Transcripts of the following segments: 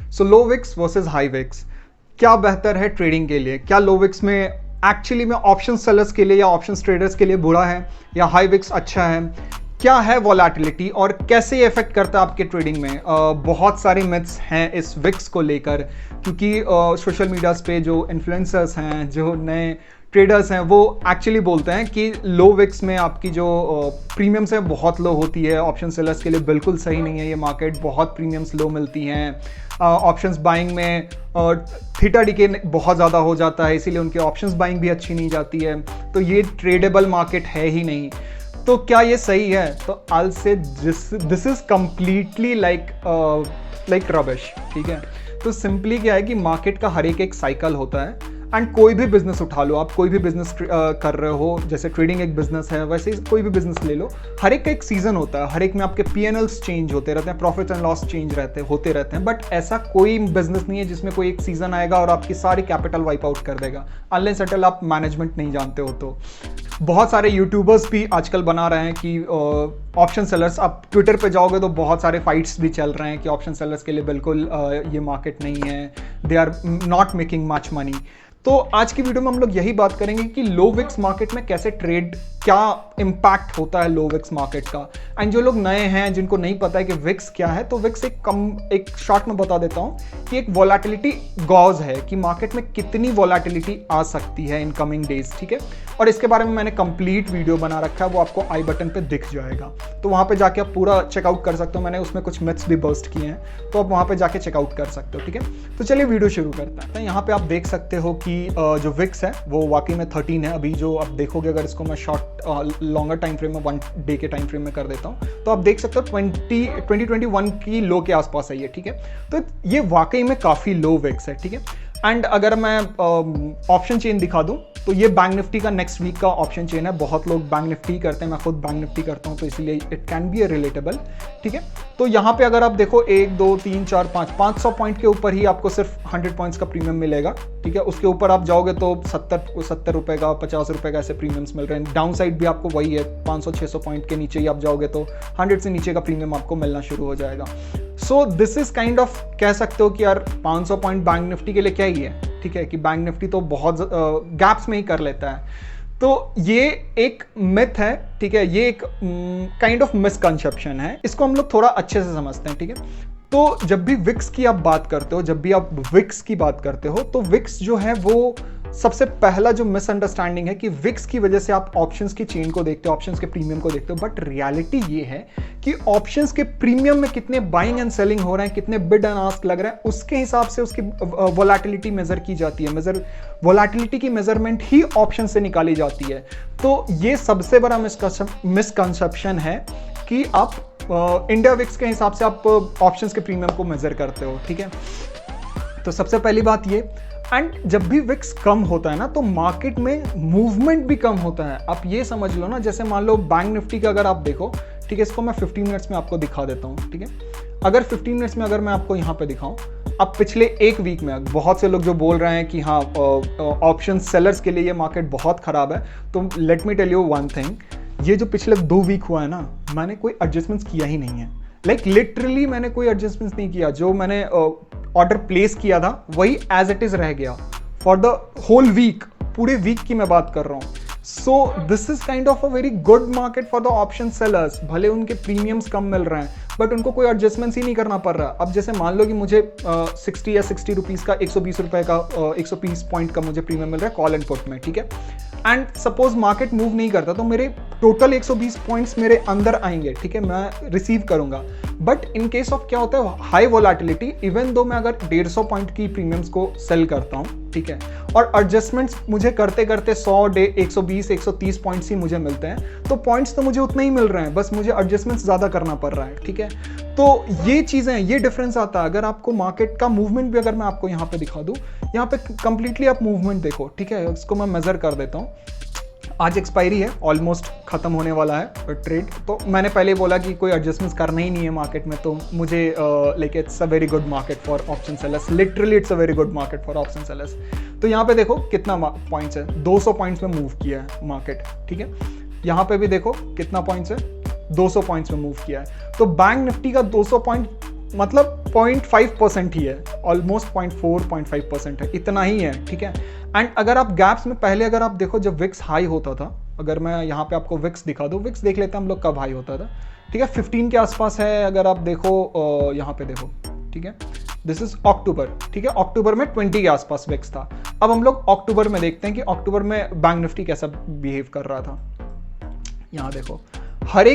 सो लो Vicks versus high Vicks, क्या बेहतर है ट्रेडिंग के लिए? क्या लो विक्स में एक्चुअली में ऑप्शन सेलर्स के लिए या ऑप्शन ट्रेडर्स के लिए बुरा है, या हाई विक्स अच्छा है? क्या है वॉलेटिलिटी और कैसे ये इफेक्ट करता है आपके ट्रेडिंग में? बहुत सारे मिथ्स हैं इस विक्स को लेकर, क्योंकि सोशल मीडियाज पे जो इन्फ्लुएंसर्स हैं, जो नए ट्रेडर्स हैं, वो एक्चुअली बोलते हैं कि लो विक्स में आपकी जो प्रीमियम्स है बहुत लो होती है। ऑप्शन सेलर्स के लिए बिल्कुल सही नहीं है ये मार्केट, बहुत प्रीमियम्स लो मिलती हैं। ऑप्शंस बाइंग में थीटा डिके बहुत ज़्यादा हो जाता है, इसीलिए उनकी ऑप्शंस बाइंग भी अच्छी नहीं जाती है। तो ये ट्रेडेबल मार्केट है ही नहीं। तो क्या ये सही है? तो आई से this is completely like rubbish, ठीक है। तो सिंपली क्या है कि मार्केट का हर एक साइकिल होता है, एंड कोई भी बिजनेस उठा लो, आप कोई भी बिजनेस कर रहे हो, जैसे ट्रेडिंग एक बिजनेस है, वैसे ही कोई भी बिजनेस ले लो, हर एक का एक सीजन होता है, हर एक में आपके P&Ls चेंज होते रहते हैं, प्रॉफिट एंड लॉस चेंज होते रहते हैं। बट ऐसा कोई बिजनेस नहीं है जिसमें कोई एक सीजन आएगा और आपकी सारी कैपिटल वाइप आउट कर देगा, अनलेस अनटिल आप मैनेजमेंट नहीं जानते हो। तो बहुत सारे यूट्यूबर्स भी आजकल बना रहे हैं कि ऑप्शन सेलर्स, आप ट्विटर पे जाओगे तो बहुत सारे फाइट्स भी चल रहे हैं कि ऑप्शन सेलर्स के लिए बिल्कुल ये मार्केट नहीं है, they are not making much money. तो आज की वीडियो में हम लोग यही बात करेंगे कि लो विक्स मार्केट में कैसे ट्रेड, क्या इंपैक्ट होता है लो विक्स मार्केट का। एंड जो लोग नए हैं, जिनको नहीं पता है कि विक्स क्या है, तो विक्स एक शॉर्ट में बता देता हूं कि एक वोलेटिलिटी गॉज है कि मार्केट में कितनी वोलेटिलिटी आ सकती है इन कमिंग डेज, ठीक है। और इसके बारे में मैंने कंप्लीट वीडियो बना रखा है, वो आपको आई बटन पे दिख जाएगा, तो वहां पे जाके आप पूरा चेकआउट कर सकते हो। मैंने उसमें कुछ मिथ्स भी बस्ट किए हैं, तो आप वहां पे जाके चेकआउट कर सकते हो, ठीक है। तो चलिए वीडियो शुरू करते हैं। यहाँ पे आप देख सकते हो कि जो विक्स है वो वाकई में 13 है। अभी जो आप देखोगे, अगर इसको मैं शॉर्ट लॉन्गर टाइम फ्रेम में 1 डे के टाइम फ्रेम में कर देता हूँ, तो आप देख सकते हो 2021 की लो के आसपास है ये, ठीक है। तो ये वाकई में काफ़ी लो विक्स है, ठीक है। एंड अगर मैं ऑप्शन चेन दिखा दूं, तो ये बैंक निफ्टी का नेक्स्ट वीक का ऑप्शन चेन है। बहुत लोग बैंक निफ्टी करते हैं, मैं खुद बैंक निफ्टी करता हूं, तो इसलिए it can be A relatable, ठीक है। तो यहाँ पे अगर आप देखो 1 2 3 4 500 पॉइंट के ऊपर ही आपको सिर्फ 100 पॉइंट्स का प्रीमियम मिलेगा, ठीक है। उसके ऊपर आप जाओगे तो 70 रुपए का, 50 रुपए का ऐसे प्रीमियम्स मिल रहे हैं। डाउन साइड भी आपको वही है, 500-600 पॉइंट के नीचे ही आप जाओगे तो 100 से नीचे का प्रीमियम आपको मिलना शुरू हो जाएगा। So this is kind of, कह सकते हो कि यार 500 पॉइंट बैंक निफ्टी के लिए क्या ही है, ठीक है, कि बैंक निफ्टी तो बहुत गैप्स में ही कर लेता है। तो ये एक मिथ है, ठीक है, ये एक काइंड ऑफ मिसकंसेप्शन है, इसको हम लोग थोड़ा अच्छे से समझते हैं, ठीक है। तो जब भी विक्स की आप बात करते हो, जब भी आप विक्स की बात करते हो, तो विक्स जो है वो सबसे पहला जो मिसअंडरस्टैंडिंग है कि विक्स की वजह से आप ऑप्शंस की चेन को देखते हो, ऑप्शंस के प्रीमियम को देखते हो। बट रियलिटी ये है कि ऑप्शंस के प्रीमियम में कितने बाइंग एंड सेलिंग हो रहे हैं, कितने बिड एंड आस्क लग रहे हैं, उसके हिसाब से उसकी वोलेटिलिटी मेजर की जाती है। वोलेटिलिटी की मेजरमेंट ही ऑप्शन से निकाली जाती है। तो ये सबसे बड़ा मिसकंसेप्शन है कि आप इंडिया विक्स के हिसाब से आप ऑप्शंस के प्रीमियम को मेजर करते हो, ठीक है। तो सबसे पहली बात ये, एंड जब भी विक्स कम होता है ना, तो मार्केट में मूवमेंट भी कम होता है। आप ये समझ लो ना, जैसे मान लो बैंक निफ्टी का अगर आप देखो, ठीक है, इसको मैं 15 मिनट्स में आपको दिखा देता हूँ, ठीक है। अगर 15 मिनट्स में अगर मैं आपको यहाँ पे दिखाऊं, अब पिछले एक वीक में बहुत से लोग जो बोल रहे हैं कि हाँ ऑप्शन सेलर्स के लिए ये मार्केट बहुत खराब है, तो let me tell you one thing, ये जो पिछले 2 वीक हुआ है ना, मैंने कोई एडजस्टमेंट्स किया ही नहीं है। लाइक लिटरली मैंने कोई एडजस्टमेंट्स नहीं किया। जो मैंने ऑर्डर प्लेस किया था वही एज इट इज रह गया फॉर द होल वीक, पूरे वीक की मैं बात कर रहा हूँ। So this is kind of a very good market for the option sellers. भले उनके प्रीमियम्स कम मिल रहे हैं, बट उनको कोई एडजस्टमेंट्स ही नहीं करना पड़ रहा। अब जैसे मान लो कि मुझे 60 या 60 रुपीज़ का 120 रुपए का 120 पॉइंट का मुझे प्रीमियम मिल रहा है कॉल एंड पुट में, ठीक है। एंड सपोज मार्केट मूव नहीं करता, तो मेरे टोटल 120 पॉइंट्स मेरे अंदर आएंगे, ठीक है, मैं रिसीव करूंगा। बट इन केस ऑफ क्या होता है, हाई वोलेटिलिटी, इवन दो मैं अगर 150 पॉइंट की प्रीमियम्स को सेल करता हूं, ठीक है, और एडजस्टमेंट्स मुझे करते करते 120 130 पॉइंट्स ही मुझे मिलते हैं, तो पॉइंट्स तो मुझे उतने ही मिल रहे हैं, बस मुझे एडजस्टमेंट्स ज़्यादा करना पड़ रहा है, ठीक है। तो ये चीज़ें, ये डिफरेंस आता है। अगर आपको मार्केट का मूवमेंट भी अगर मैं आपको यहाँ पे दिखा दूँ, यहाँ पे कंप्लीटली आप मूवमेंट देखो, ठीक है, इसको मैं मेजर कर देता हूँ। आज एक्सपायरी है, ऑलमोस्ट खत्म होने वाला है ट्रेड, तो मैंने पहले बोला कि कोई एडजस्टमेंट्स करना ही नहीं है मार्केट में, तो मुझे like it's a very good market for option sellers, literally it's a very good market for option sellers. तो यहाँ पे देखो कितना पॉइंट्स है, 200 पॉइंट्स में मूव किया है मार्केट, ठीक है। यहाँ पे भी देखो कितना पॉइंट्स है, 200 पॉइंट्स में मूव किया है। तो बैंक निफ्टी का 200 पॉइंट मतलब 0.5% ही है, ऑलमोस्ट 0.4-0.5% है, इतना ही है, ठीक है। एंड अगर आप गैप्स में पहले अगर आप देखो जब विक्स हाई होता था, अगर मैं यहाँ पे आपको विक्स दिखा दूँ, विक्स देख लेते हैं हम लोग कब हाई होता था, ठीक है, 15 के आसपास है। अगर आप देखो यहाँ पे देखो, ठीक है, दिस इज अक्टूबर, ठीक है, अक्टूबर में 20 के आसपास विक्स था। अब हम लोग अक्टूबर में देखते हैं कि अक्टूबर में बैंक निफ्टी कैसा बिहेव कर रहा था। यहाँ देखो हर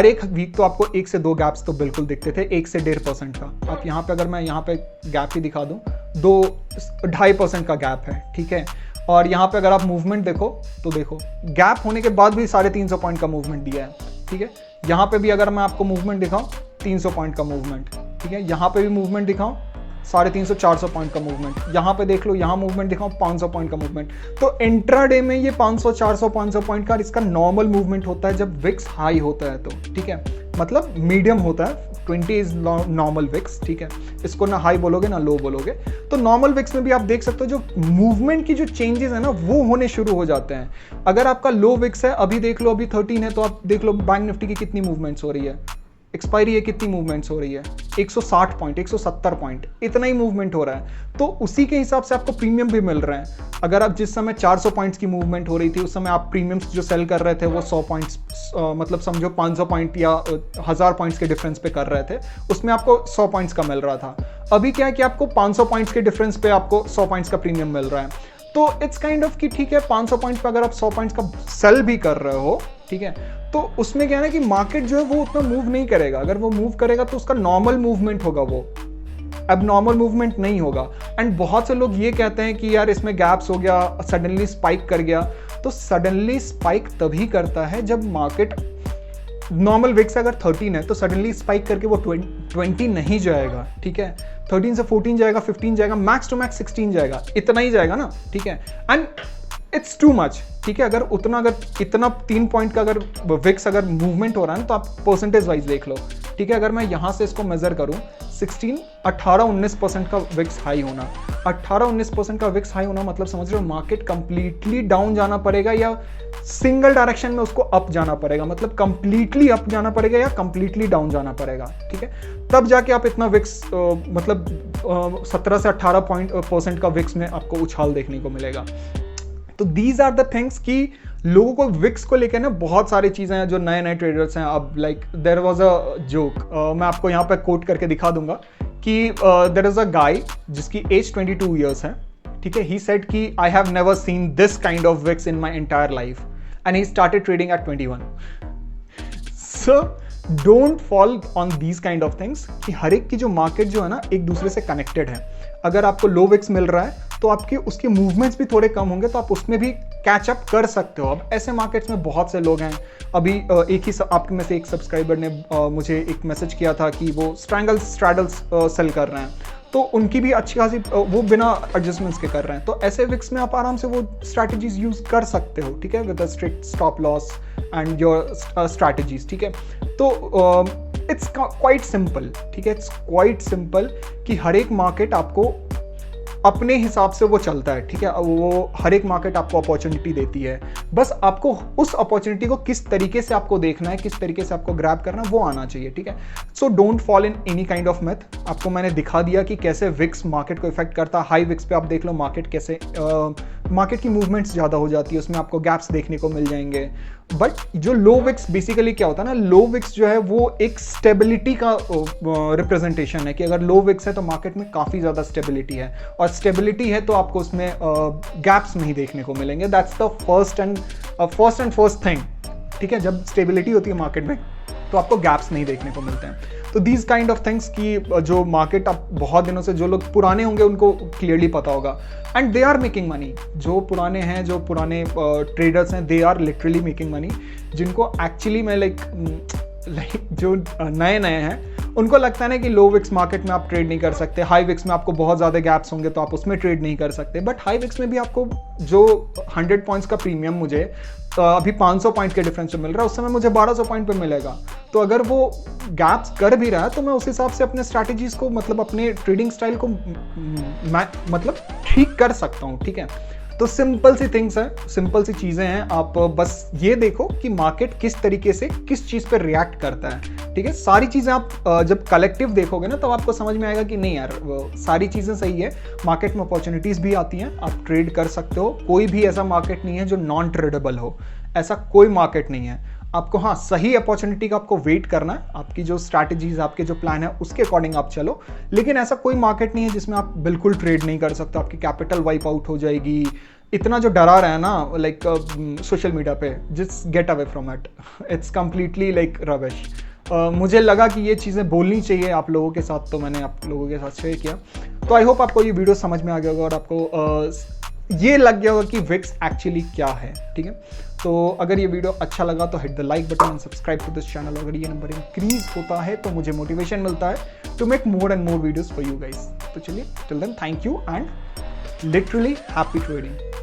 एक वीक तो आपको 1 से 2 गैप्स तो बिल्कुल दिखते थे, 1 से 1.5% का। आप यहाँ पे अगर मैं यहाँ पे गैप ही दिखा दूँ, 2-2.5% का गैप है, ठीक है। और यहाँ पे अगर आप मूवमेंट देखो तो देखो गैप होने के बाद भी 350 पॉइंट का मूवमेंट दिया है, ठीक है। यहाँ पे भी अगर मैं आपको मूवमेंट दिखाऊं 300 पॉइंट का मूवमेंट, ठीक है। यहाँ पे भी मूवमेंट दिखाऊं 350-400 पॉइंट का मूवमेंट, यहाँ पे देख लो, यहाँ मूवमेंट दिखाऊं 500 पॉइंट का मूवमेंट। तो इंट्राडे में ये 500-400-500 पॉइंट का इसका नॉर्मल मूवमेंट होता है जब विक्स हाई होता है, तो ठीक है, मतलब मीडियम होता है। 20 इज नॉर्मल विक्स, ठीक है, इसको ना हाई बोलोगे ना लो बोलोगे। तो नॉर्मल विक्स में भी आप देख सकते हो जो मूवमेंट की जो चेंजेस है ना वो होने शुरू हो जाते हैं। अगर आपका लो विक्स है, अभी देख लो, अभी 13 है, तो आप देख लो बैंक निफ्टी की कितनी मूवमेंट्स हो रही है, एक्सपायरी है कितनी मूवमेंट्स हो रही है, 160 पॉइंट, 170 पॉइंट, इतना ही मूवमेंट हो रहा है। तो उसी के हिसाब से आपको प्रीमियम भी मिल रहे हैं। अगर आप जिस समय 400 पॉइंट्स की मूवमेंट हो रही थी, उस समय आप प्रीमियम्स जो सेल कर रहे थे वो 100 पॉइंट्स, मतलब समझो 500 पॉइंट या 1000 पॉइंट्स के डिफरेंस पे कर रहे थे, उसमें आपको 100 पॉइंट्स का मिल रहा था। अभी क्या है कि आपको 500 पॉइंट्स के डिफरेंस पे आपको 100 पॉइंट्स का प्रीमियम मिल रहा है। तो इट्स काइंड ऑफ कि ठीक है, 500 पॉइंट पे अगर आप 100 पॉइंट्स का सेल भी कर रहे हो, ठीक है, तो उसमें क्या है ना कि मार्केट जो है वो उतना मूव नहीं करेगा। अगर वो मूव करेगा तो उसका नॉर्मल मूवमेंट होगा, वो अब नॉर्मल मूवमेंट नहीं होगा। एंड बहुत से लोग ये कहते हैं कि यार इसमें गैप्स हो गया, सडनली स्पाइक कर गया। तो सडनली स्पाइक तभी करता है जब मार्केट, नॉर्मल विक्स अगर 13 है तो सडनली स्पाइक करके वो 20 नहीं जाएगा, ठीक है, 13 से 14 जाएगा, 15 जाएगा, मैक्स टू मैक्स 16 जाएगा, इतना ही जाएगा ना, ठीक है। एंड इट्स टू मच, ठीक है। अगर इतना 3 पॉइंट का अगर विक्स अगर मूवमेंट हो रहा है ना, तो आप परसेंटेज वाइज देख लो, ठीक है। अगर मैं यहाँ से इसको मेजर करूँ, 18-19% का विक्स हाई होना, 18-19% का विक्स हाई होना मतलब समझ रहे हो मार्केट कंप्लीटली डाउन जाना पड़ेगा या सिंगल डायरेक्शन में उसको अप जाना पड़ेगा, मतलब कंप्लीटली अप जाना पड़ेगा या कंप्लीटली डाउन जाना पड़ेगा, ठीक है। तब जाके आप इतना विक्स मतलब 17 से 18% का विक्स में आपको उछाल देखने को मिलेगा। तो दीज आर द थिंग्स कि लोगों को विक्स को लेकर ना बहुत सारी चीज़ें हैं जो नए नए ट्रेडर्स हैं। अब like there was a joke, मैं आपको यहाँ पे कोट करके दिखा दूंगा कि देयर इज अ गाय जिसकी एज 22 ईयर्स है, ठीक है। ही सेड कि I have never seen this kind of wicks in my entire life and he started trading at 21। So don't fall on these kind of things कि हर एक की जो मार्केट जो है ना एक दूसरे से कनेक्टेड है। अगर आपको लो विक्स मिल रहा है तो आपके उसके मूवमेंट्स भी थोड़े कम होंगे, तो आप उसमें भी कैच अप कर सकते हो। अब ऐसे मार्केट्स में बहुत से लोग हैं। अभी एक ही आपके में से एक सब्सक्राइबर ने मुझे एक मैसेज किया था कि वो स्ट्रैडल्स सेल कर रहे हैं, तो उनकी भी अच्छी खासी वो बिना एडजस्टमेंट्स के कर रहे हैं। तो ऐसे विक्स में आप आराम से वो स्ट्रैटेजीज यूज कर सकते हो, ठीक है, with a strict stop loss and your strategies, ठीक है। तो इट्स क्वाइट सिंपल, ठीक है, इट्स क्वाइट सिंपल कि हर एक मार्केट आपको अपने हिसाब से वो चलता है, ठीक है। वो हर एक मार्केट आपको अपॉर्चुनिटी देती है, बस आपको उस अपॉर्चुनिटी को किस तरीके से आपको देखना है, किस तरीके से आपको ग्रैब करना है, वो आना चाहिए, ठीक है। So don't fall in any kind of math. आपको मैंने दिखा दिया कि कैसे विक्स मार्केट को इफेक्ट करता है। हाई विक्स पे आप देख लो मार्केट कैसे मार्केट की मूवमेंट्स ज़्यादा हो जाती है, उसमें आपको गैप्स देखने को मिल जाएंगे। बट जो लो विक्स बेसिकली क्या होता है ना, लो विक्स जो है वो एक स्टेबिलिटी का रिप्रेजेंटेशन है कि अगर लो विक्स है तो मार्केट में काफ़ी ज़्यादा स्टेबिलिटी है, और स्टेबिलिटी है तो आपको उसमें गैप्स नहीं देखने को मिलेंगे। दैट्स द फर्स्ट थिंग, ठीक है। जब स्टेबिलिटी होती है मार्केट में तो आपको गैप्स नहीं देखने को मिलते हैं। तो दीज काइंड ऑफ थिंग्स की जो मार्केट आप बहुत दिनों से, जो लोग पुराने होंगे उनको क्लियरली पता होगा, and they are making money. जो पुराने हैं, जो पुराने ट्रेडर्स हैं, they are literally making money. जिनको एक्चुअली मैं लाइक जो नए हैं उनको लगता है ना कि लो विक्स मार्केट में आप ट्रेड नहीं कर सकते, हाई विक्स में आपको बहुत ज़्यादा गैप्स होंगे तो आप उसमें ट्रेड नहीं कर सकते। बट हाई विक्स में भी आपको जो 100 पॉइंट्स का प्रीमियम मुझे अभी 500 पॉइंट के डिफरेंस पे मिल रहा है, उस समय मुझे 1200 पॉइंट पे मिलेगा। तो अगर वो गैप्स कर भी रहा है तो मैं उस हिसाब से अपने स्ट्रैटेजीज को, मतलब अपने ट्रेडिंग स्टाइल को मतलब ठीक कर सकता हूँ, ठीक है। तो सिंपल सी थिंग्स है, सिंपल सी चीज़ें हैं। आप बस ये देखो कि मार्केट किस तरीके से किस चीज़ पे रिएक्ट करता है, ठीक है। सारी चीज़ें आप जब कलेक्टिव देखोगे ना तब आपको समझ में आएगा कि नहीं यार सारी चीज़ें सही है। मार्केट में अपॉर्चुनिटीज़ भी आती हैं, आप ट्रेड कर सकते हो। कोई भी ऐसा मार्केट नहीं है जो नॉन ट्रेडेबल हो, ऐसा कोई मार्केट नहीं है। आपको हाँ सही अपॉर्चुनिटी का आपको वेट करना है, आपकी जो स्ट्रैटेजीज आपके जो प्लान है उसके अकॉर्डिंग आप चलो। लेकिन ऐसा कोई मार्केट नहीं है जिसमें आप बिल्कुल ट्रेड नहीं कर सकते, आपकी कैपिटल वाइप आउट हो जाएगी। इतना जो डरा रहा है ना लाइक सोशल मीडिया पे, just get away from it, it's completely like rubbish. मुझे लगा कि ये चीज़ें बोलनी चाहिए आप लोगों के साथ, तो मैंने आप लोगों के साथ शेयर किया। तो आई होप आपको ये वीडियो समझ में आ गया होगा और आपको ये लग गया होगा कि विक्स एक्चुअली क्या है, ठीक है। तो अगर ये वीडियो अच्छा लगा तो hit the like button and subscribe to this channel. अगर ये नंबर इंक्रीज होता है तो मुझे मोटिवेशन मिलता है to make more and more videos for you guys. तो चलिए till then thank you and literally happy trading.